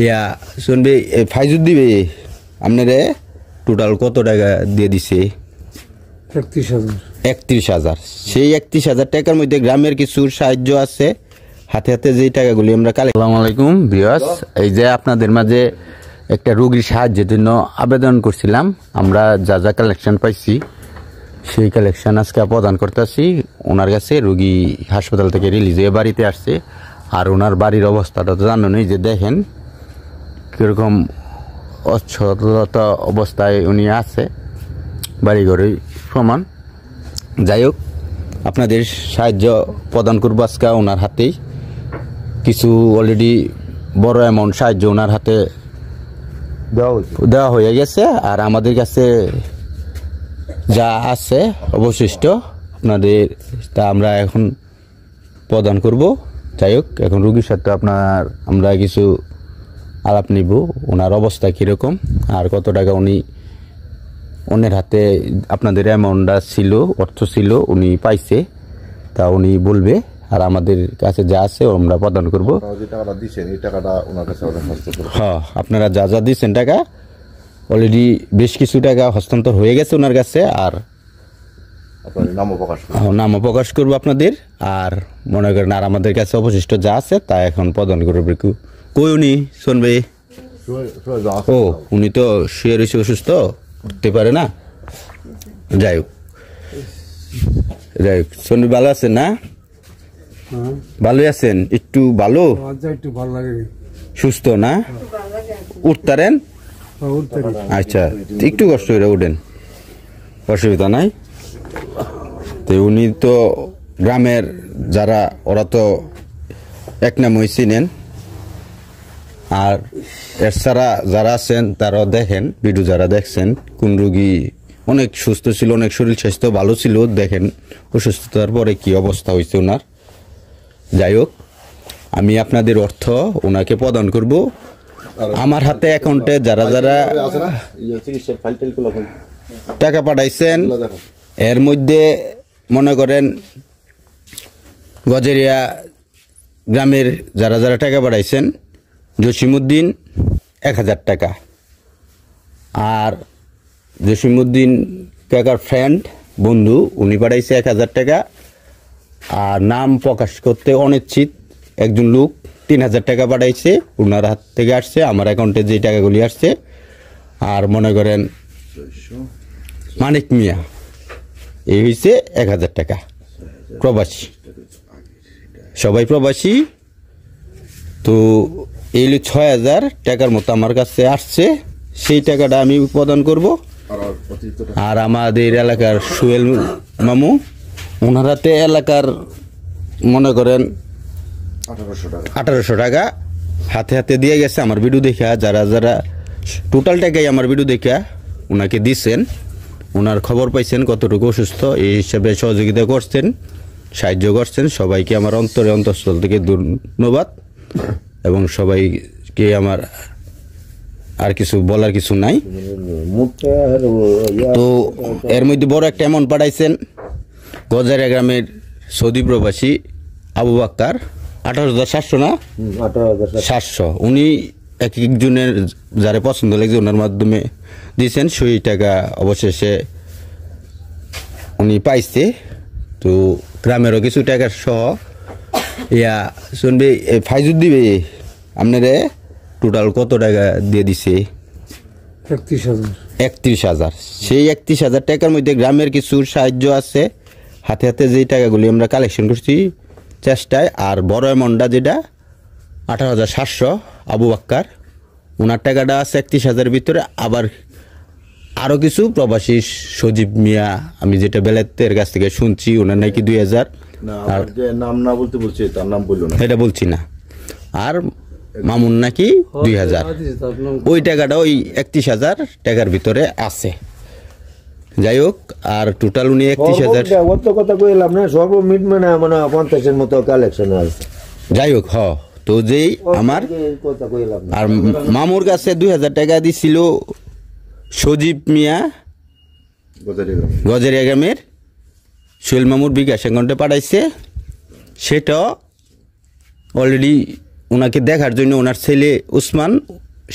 ইয়া শুনবে ফাইজুদ দিবে আপনারে টোটাল কত টাকা দিয়ে দিছে? 31,000। সেই 31,000 টাকার মধ্যে গ্রামের কিছু সাহায্য আছে, হাতে হাতে যে টাকাগুলি আমরা কালেক্ট। আসসালামু আলাইকুম ভিউয়ার্স, এই যে আপনাদের মাঝে একটা রোগীর সাহায্যের জন্য আবেদন করছিলাম। আমরা যা যা কালেকশন পাইছি সেই কালেকশন আজকে প্রদান করতেছি ওনার কাছে। রোগী হাসপাতাল থেকে রিলিজ হয়ে বাড়িতে আসছে, আর ওনার বাড়ির অবস্থাটা তো জানেনই, যে দেখেন কীরকম অচ্ছলতা অবস্থায় উনি আছে, বাড়িঘরের সমান। যাই হোক, আপনাদের সাহায্য প্রদান করবো আজকে ওনার হাতেই। কিছু অলরেডি বড় অ্যামাউন্ট সাহায্য ওনার হাতে দেওয়া হয়ে গেছে, আর আমাদের কাছে যা আছে অবশিষ্ট আপনাদের তা আমরা এখন প্রদান করব। যাই হোক, এখন রোগীর সাথে আমরা কিছু আলাপ নিব, ওনার অবস্থা কীরকম আর কত টাকা উনি অন্যের হাতে আপনাদের অ্যামাউন্টটা ছিল, অর্থ ছিল উনি পাইছে, তা উনি বলবে। আর আমাদের কাছে যা আছে আমরা প্রদান করব। হ্যাঁ, আপনারা যা যা দিচ্ছেন টাকা অলরেডি বেশ কিছু টাকা হস্তান্তর হয়ে গেছে ওনার কাছে, আর নামও প্রকাশ করবো আপনাদের। আর মনে করেন আর আমাদের কাছে অবশিষ্ট যা আছে তা এখন প্রদান করবে। কই উনি শুনবে? ও, উনি তো শুয়ে রয়েছে, অসুস্থ, উঠতে পারে না। যাই হোক শুনবি, ভালো আছেন না? ভালোই আছেন? একটু ভালো, সুস্থ না? উঠতারেন? আচ্ছা, একটু কষ্ট করে উঠেন, অসুবিধা নাই। তো উনি তো গ্রামের যারা, ওরা তো এক নামই চিনেন, আর এর ছাড়া যারা আছেন তারাও দেখেন, ভিডিও যারা দেখছেন, কোন রোগী অনেক সুস্থ ছিল, অনেক শরীর স্বাস্থ্য ভালো ছিল, দেখেন অসুস্থতার পরে কি অবস্থা হয়েছে ওনার। যাই হোক, আমি আপনাদের অর্থ ওনাকে প্রদান করব। আমার হাতে অ্যাকাউন্টে যারা যারা টাকা পাঠাইছেন, এর মধ্যে মনে করেন গজেরিয়া গ্রামের যারা যারা টাকা পাঠাইছেন, জসিমউদ্দিন 1,000 টাকা, আর জসিমউদ্দিন কাকার ফ্রেন্ড বন্ধু উনি পাঠাইছে 1,000 টাকা, আর নাম প্রকাশ করতে অনিশ্চিত একজন লোক 3,000 টাকা পাঠাইছে, ওনার হাত থেকে আসছে আমার অ্যাকাউন্টে যে টাকাগুলি আসছে। আর মনে করেন মানিক মিয়া, এই হয়েছে 1,000 টাকা, প্রবাসী, সবাই প্রবাসী। তো এই 6,000 টাকার মতো আমার কাছে আসছে, সেই টাকাটা আমি প্রদান করব। আর আমাদের এলাকার সোহেল মামু, ওনার হাতে এলাকার মনে করেন 1,800 টাকা হাতে হাতে দিয়ে গেছে আমার ভিডিও দেখা। যারা যারা টোটাল টাকাই আমার ভিডিও দেখা ওনাকে দিচ্ছেন, ওনার খবর পাইছেন কতটুকু অসুস্থ, এই হিসাবে সহযোগিতা করছেন, সাহায্য করছেন। সবাইকে আমার অন্তঃস্থল থেকে ধন্যবাদ, এবং সবাইকে আমার আর কিছু বলার কিছু নাই। তো এর মধ্যে বড় একটা অ্যামাউন্ট পাঠাইছেন গজারিয়া গ্রামের সৌদি প্রবাসী আবু বাক্কার, 18,700 না? 18,700। উনি এক একজনের যারা পছন্দ লাগছে ওনার মাধ্যমে দিয়েছেন, সেই টাকা অবশেষে উনি পাইছে। তো গ্রামেরও কিছু টাকা সহ ইয়া শুনবে ফাইজুদ দিবে আপনারে টোটাল কত টাকা দিয়ে দিছে? 31,000। সেই 31,000 টাকার মধ্যে গ্রামের কিছু সাহায্য আছে, হাতে হাতে যে টাকাগুলি আমরা কালেকশন করছি চেষ্টায়। আর বড় অ্যামাউন্টটা যেটা 18,700 আবু বাক্কার, ওনার টাকাটা আছে 31,000 ভিতরে। আবার আরও কিছু প্রবাসী সজীব মিয়া, আমি যেটা বেলাতের কাছ থেকে শুনছি, ওনার নাকি 2,000। আর নাম না বলতে বলছি, তার নাম বললো না, এটা বলছি না। আর মামুন নাকি 2,000, ওই টাকাটা ওই 31,000 টাকার ভিতরে আছে। যাই হোক, আর টোটাল উনি 31,000 কথা কইলাম না, সর্বমিট মানে 50-এর মতো কালেকশন আছে। যাই হোক, তো যেই আমার আর মামুর কাছে 2,000 টাকা দিছিল সজীব মিয়া, গজারিয়া গ্রামের সোহেল মামুর বিকাশ অ্যাকাউন্টে পাঠাইছে, সেটা অলরেডি ওনাকে দেখার জন্য ওনার ছেলে উসমান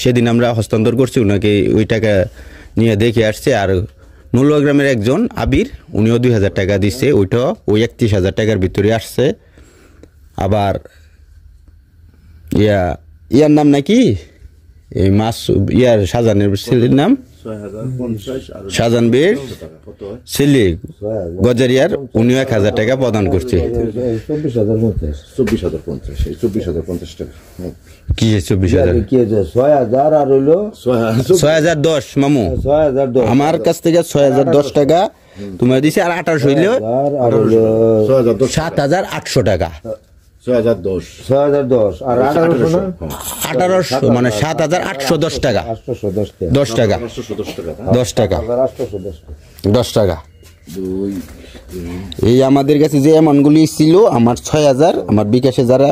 সেদিন আমরা হস্তান্তর করছি ওনাকে, ওই টাকা নিয়ে দেখে আসছে। আর নলুয়া গ্রামের একজন আবির, উনিও 2,000 টাকা দিচ্ছে, ওইটাও ওই 31,000 টাকার ভিতরে আসছে। আবার ইয়ার নাম নাকি এই মাস শাহজাহানের ছেলের নাম শাহজাহান বের ছেলে গজারিয়ার, উনিও 1,000 টাকা প্রদান করছে। 24,050 টাকা কি 24,000? 6,000 আর হইলো 6,010 মামু 6,010 আমার কাছ থেকে 6,010 টাকা তোমার দিছে, আর 28 হইলো 7,800 টাকা। 6,010 আর 1800 মানে 7,810 টাকা। 10 টাকা 10 টাকা 10 টাকা। এই আমাদের কাছে যে অ্যামাউন্টগুলি ছিল, আমার 6,000 আমার বিকাশে যারা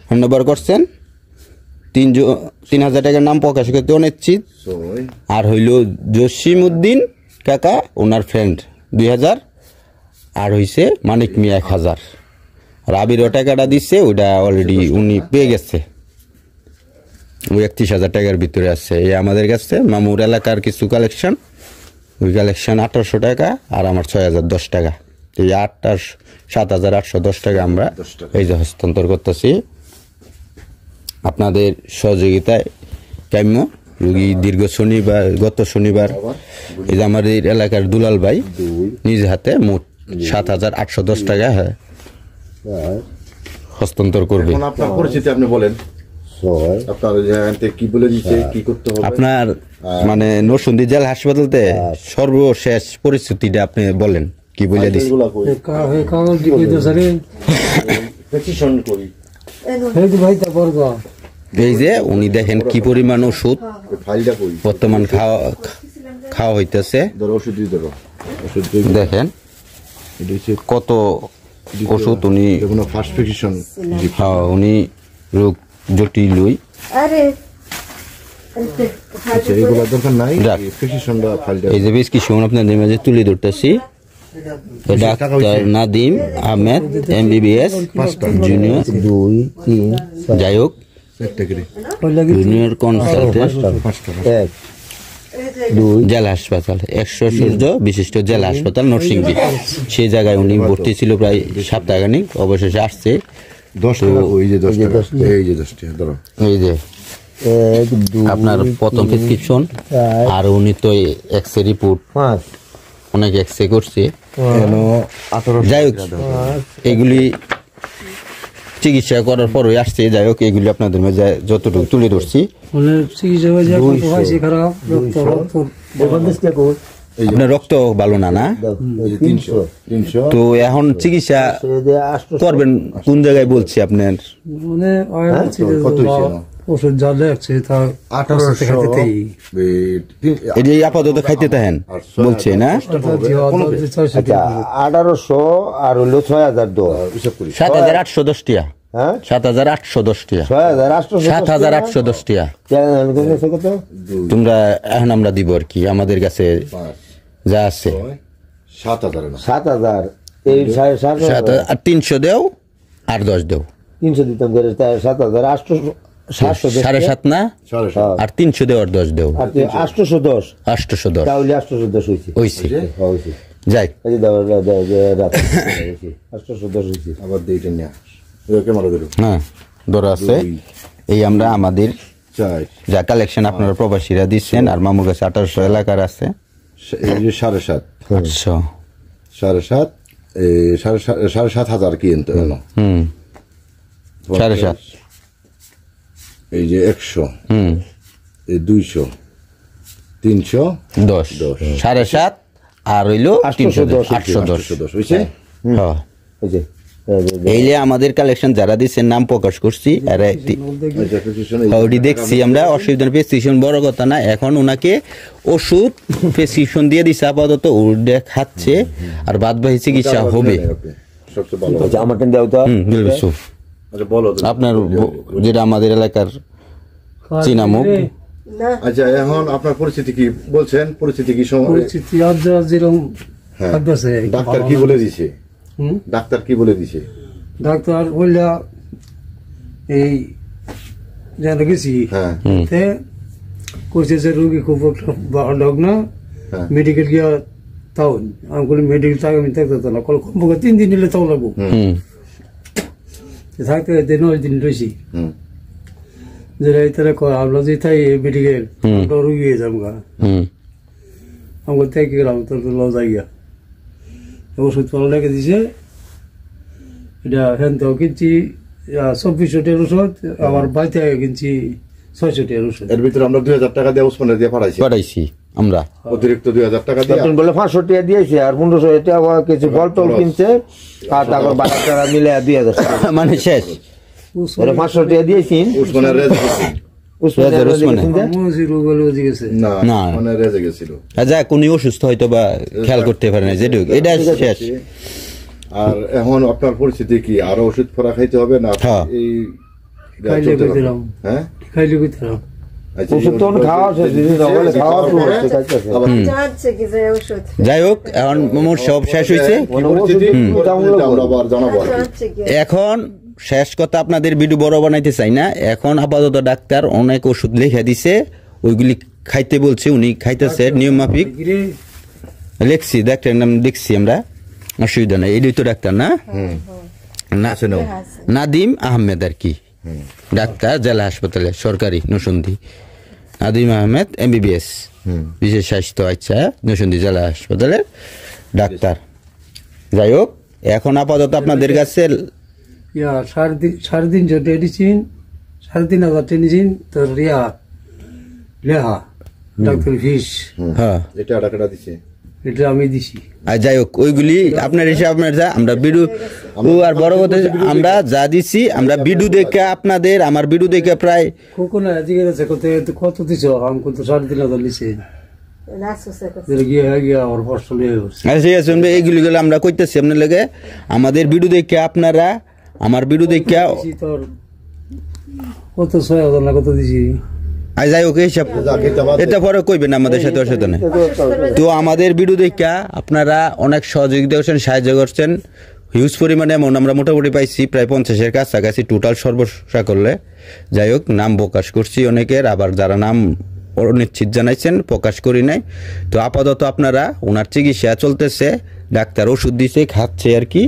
হ্যান্ডওভার করছেন 3,000 টাকার নাম প্রকাশ করতে অনিশ্চিত। আর হইল জসিমউদ্দিন কাকা ওনার ফ্রেন্ড 2,000, আর হইছে মানিক মিয়া 1,000। আর আবির টাকাটা দিচ্ছে ওইটা অলরেডি উনি পেয়ে গেছে, ওই 31,000 টাকার ভিতরে আছে। এই আমাদের কাছে মামুর এলাকার কিছু কালেকশন, ওই কালেকশন 1,800 টাকা আর আমার 6,010 টাকা। এই 7,810 টাকা আমরা এই যে হস্তান্তর করতেছি আপনাদের সহযোগিতায় কাম্য। রুগী গত শনিবার এই যে আমাদের এলাকার দুলাল ভাই নিজ হাতে মোট 7,810 টাকা হস্তান্তর করবে। আপনার পরিচিতি আপনি বলেন, আপনার কি বলে দিচ্ছে, কি করতে হবে আপনার মানে নরসিংদী জেলা হাসপাতালতে সর্বশেষ পরিস্থিতিটা আপনি বলেন, কি বলে দিচ্ছে। এই যে উনি দেখেন কি পরিমাণ ওষুধ বর্তমান খাওয়া হইতেছে, দেখেন কত ওষুধ উনি ফার্স্ট প্রেসক্রিপশন উনি রোগ জটিল লই। এইগুলো দরকার নাই, যাক। প্রেসক্রিপশনটা ফাইলটা এই যে প্রেসক্রিপশন আপনাদের মাঝে তুলে ধরতেছি। ডাক্তার নাদিম আহমেদ MBBS জুনিয়র 2 3 যাই হোক জুনিয়র কনসালটেন্ট 1 2 জেলা হাসপাতাল 100 সূর্য বিশিষ্ট জেলা হাসপাতাল নরসিংদী। সেই জায়গায় উনি ভর্তি ছিল প্রায় সপ্তাহখানিক, অবশেষে আসছে 10 টাকা। ওই যে 10 টাকা, এই যে 10 টাকা ধরো, এই যে 1 2 আপনার প্রথম প্রেসক্রিপশন। আর উনি তো এক্সরে রিপোর্ট 5 অনেক এক্সরে করছে, 18 যাই হোক এগুলি চিকিৎসা করার পরই আসছে। যাই হোক এগুলি আপনাদের মাঝে যতটুকু তুলে ধরছি। আপনার রক্ত ভালো না, না 300 তো এখন চিকিৎসা করবেন কোন জায়গায় বলছি আপনার? ওষুধ যা লাগছে তা 1800 এটি আপাতত খাইতে থাকেন বলছে না। 1800 আর হলো 6,010 7,810 টাকা। হ্যাঁ 7,810 টাকা। 6,810 টাকা কত তোমরা এখন আমরা দিব আর কি, আমাদের কাছে যা আছে 7,000 না 7,000 এই 7,500 আর 300 দেও আর 10 দেও, 300 দিতাম করে 7,800 7.5 না, 7,500 আর 300 দেও আর 10 দেও, আর 810 810 তাহলে 810 হইছে হইছে। হইছে যাই এই দাও রাত 810 হইছে আবার দেইটা নিয়া ওকে মারো দিল। হ্যাঁ ধরো আছে। এই আমরা আমাদের চাই যা কালেকশন আপনারা প্রবাসীরা দিচ্ছেন, আর মামুর কাছে 1800 এলাকার আছে, এই যে 7.5 800 7.5 7,500 কি এনতে হলো 7.5 এই যে 100 এই 200 300 10 7.5 আর হইলো 310 810 হইছে। হ্যাঁ এই যে এই যে আমাদের কালেকশন যারা দিচ্ছেন নাম প্রকাশ করছি, আর ওটি দেখছি আমরা, অসুবিধা প্রেসক্রিপশন বড় কথা না। এখন ওনাকে ওষুধ প্রেসক্রিপশন দিয়ে দিচ্ছে আপাতত, ওটা খাচ্ছে আর বাদবাকি চিকিৎসা হবে। সবচেয়ে ভালো আচ্ছা আমাকে দাও তো বলবেছো আচ্ছা বলো আপনার যেটা আমাদের এলাকার চিনামুখ। আচ্ছা এখন আপনার পরিস্থিতি কি বলছেন, পরিস্থিতি কি সময় পরিস্থিতি আর যেরকম থাকতেছে ডাক্তার কি বলে দিছে, ডাক্তার কি বলে দিছে? ডাক্তার বললা এই জানা গেছি হ্যাঁ তে কইছে যে রোগী খুব একটা ভালো না হ্যাঁ মেডিকেল গিয়া তাও আমি বলি মেডিকেল তাকে আমি থাকতে না কমপক্ষে 3 দিন নিলে তাও লাগবো হুম থাকতে 9 দিন রয়েছি হুম যে তারা আমরা যে তাই মেডিকেল রোগী হয়ে যাবো গা হুম আমাকে থেকে গেলাম তো লজাই গিয়া ওষুধ পালা লেগে দিছে এটা হ্যান তো কিনছি 2400 টাকার ওষুধ আবার বাড়িতে কিনছি 600 টাকার ওষুধ এর ভিতরে আমরা 2000 টাকা দিয়ে ওসমানের দিয়ে পাঠাইছি পাঠাইছি আমরা অতিরিক্ত 2000 টাকা দিয়ে তখন বলে 500 টাকা দিয়েছে আর 1500 টাকা আবার কিছু ফল টল কিনছে আর তারপর 12 টাকা মিলে 2000 টাকা মানে শেষ ওরা 500 টাকা দিয়েছি ওসমানের রেজে গেছিল ওসমানে। মজি রোগ হলে বুঝে গেছে না না। ওসমানের রেজে গেছিল যাক উনি অসুস্থ হয়তো বা খেয়াল করতে পারে না যেটুক এটা শেষ আর এখন আপনার পরিস্থিতি কি আরো ওষুধ ফোড়া খাইতে হবে না হ্যাঁ। এই খাইলে চলতে কইছিলাম পারবে? হ্যাঁ খাইলে কইছিলাম আচ্ছা, ওষুধ তো খাওয়া শেষ দিদি তাহলে খাওয়া শুরু পরে করতে চাইছে আবার যাচ্ছে কি যে ওষুধ যাই হোক এখন মোর সব শেষ হয়েছে কি পরিস্থিতি আমরা আবার জানাবো আর কি। যাচ্ছে কি এখন শেষ কথা আপনাদের ভিডিও বড় বানাইতে চাই না এখন আপাতত ডাক্তার অনেক ওষুধ লিখে দিছে ওইগুলি খাইতে বলছে উনি খাইতেছে নিয়ম মাফিক গিরে লিখছি ডাক্তারের নাম দেখছি আমরা অসুবিধা নেই এটাই তো ডাক্তার না না নাদিম আহমেদ আর কি ডাক্তার জেলা হাসপাতালে সরকারি নরসিংদী নাদিম আহমেদ MBBS বিশেষ স্বাস্থ্য আচ্ছা নরসিংদী জেলা হাসপাতালের ডাক্তার যাই হোক এখন আপাতত আপনাদের কাছে ইয়া 3.5 মেডিসিন 3.5 মেডিসিন তো রিয়া লেহা ডাক্তার ফিস হ্যাঁ এটা টাকাটা দিছে এটা আমি দিছি আর যাই হোক ওইগুলি আপনার হিসাব আপনার যা আমরা বিডু ও আর বড় কথা আমরা যা দিছি আমরা বিডু দেখে আপনাদের আমার বিডু দেখে প্রায় কোন আজকে আছে কত দিছ আমি কত 3.5 লিছে নাসুসে যেটা গিয়ে আমার কষ্ট লিয়ে গেছে আচ্ছা ঠিক আছে এইগুলি গুলো আমরা কইতেছি আপনার লাগে আমাদের বিডু দেখে আপনারা আমার বিডু দেখে দিছি তোর কত 6,000 না কত দিছি আর যাই হোক এই হিসাব এটা পরে কইবেন আমাদের সাথে অসাথে নেই তো আমাদের বিডু দেখা আপনারা অনেক সহযোগিতা করছেন সাহায্য করছেন হিউজ পরিমাণে এমন আমরা মোটামুটি পাইছি প্রায় 50-এর কাছাকাছি টোটাল সর্বসা করলে যাই হোক নাম প্রকাশ করছি অনেকের আবার যারা নাম অনিশ্চিত জানাইছেন প্রকাশ করি নাই তো আপাতত আপনারা ওনার চিকিৎসা চলতেছে ডাক্তার ওষুধ দিছে খাচ্ছে আর কি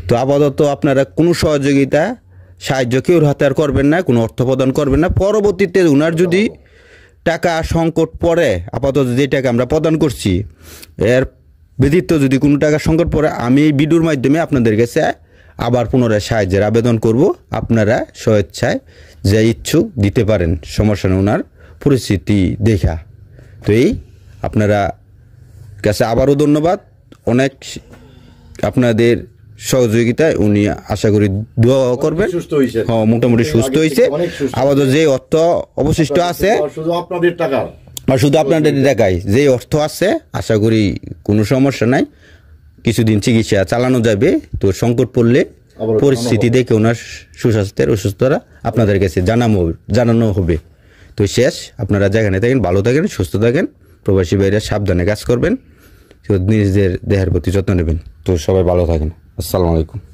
তো আপাতত আপনারা কোনো সহযোগিতা সাহায্য কেউ হাতে আর করবেন না কোনো অর্থ প্রদান করবেন না পরবর্তীতে ওনার যদি টাকা সংকট পড়ে আপাতত যে টাকা আমরা প্রদান করছি এর ব্যতীত যদি কোনো টাকা সংকট পড়ে আমি এই ভিডিওর মাধ্যমে আপনাদের কাছে আবার পুনরায় সাহায্যের আবেদন করব আপনারা স্বেচ্ছায় যে ইচ্ছুক দিতে পারেন সমস্যা নেই ওনার পরিস্থিতি দেখা তো এই আপনারা কাছে আবারও ধন্যবাদ অনেক আপনাদের সহযোগিতায় উনি আশা করি দোয়া করবেন সুস্থ হইছে হ্যাঁ মোটামুটি সুস্থ হয়েছে অনেক সুস্থ। আপাতত যে অর্থ অবশিষ্ট আছে শুধু আপনাদের টাকা আর শুধু আপনাদের দেখাই যে অর্থ আছে আশা করি কোনো সমস্যা নাই কিছুদিন চিকিৎসা চালানো যাবে তো সংকট পড়লে আবার পরিস্থিতি দেখে ওনার সুস্বাস্থ্যের অসুস্থতা আপনাদের কাছে জানানো হবে তো শেষ আপনারা যেখানে থাকেন ভালো থাকেন সুস্থ থাকেন প্রবাসী বাইরে সাবধানে কাজ করবেন তো নিজেদের দেহের প্রতি যত্ন নেবেন তো সবাই ভালো থাকেন আসসালামু আলাইকুম